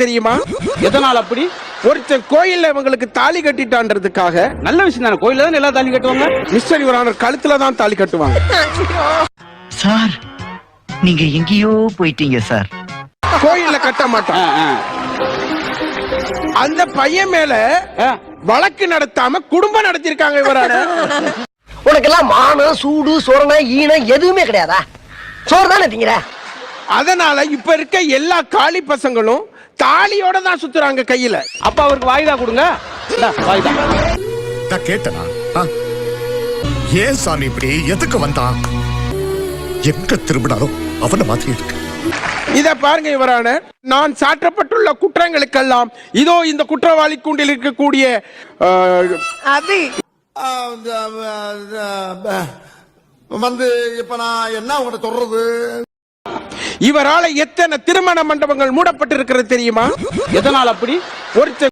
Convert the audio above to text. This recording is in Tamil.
தெரியுமா? எதனால் அப்படி? ஒருத்தன் கோயில்ல இவங்களுக்கு தாலி கட்டிட்டான்றதுக்காக. நல்ல விஷயம் தானே, கோயில்ல தான் எல்லா தாலி கட்டுவாங்க. மிஸ்டர் யுவர் ஆனர், கழுத்துல தான் தாலி கட்டுவாங்க. சார் நீங்க எங்கேயோ போயிட்டீங்க சார். கோயில்ல கட்ட மாட்டான். அந்த பையன் மேல வழக்கு நடத்தாம குடும்பம் நடத்திருக்காங்க இவரான. உனக்கெல்லாம் மானம் சூடு சொரணை ஈனம் எதுவுமே கிடையாதா? சோறு தானே திங்கிற. அதனால இப்ப இருக்க எல்லா காளி பசங்களும் தாலியோட தான் சுத்துறாங்க கையில. அப்ப அவருக்கு வாய்தா கொடுங்க. வாய்தா நான் கேட்டனா? ஏன் சாமி இப்படி எதுக்கு வந்தான்? எங்க திரும்பினாலும் அவன மாதிரி இருக்கு. இத பாருங்க இவரான, நான் சாற்றப்பட்டுள்ள குற்றங்களுக்கெல்லாம் இதோ இந்த குற்றவாளி கூண்டில் இருக்கக்கூடிய வந்து இப்ப நான் என்ன உங்கள்கிட்ட சொல்றது? இவரால எத்தனை திருமண மண்டபங்கள் மூடப்பட்டிருக்கிறது தெரியுமா? எதனால் அப்படி? ஒருத்தர்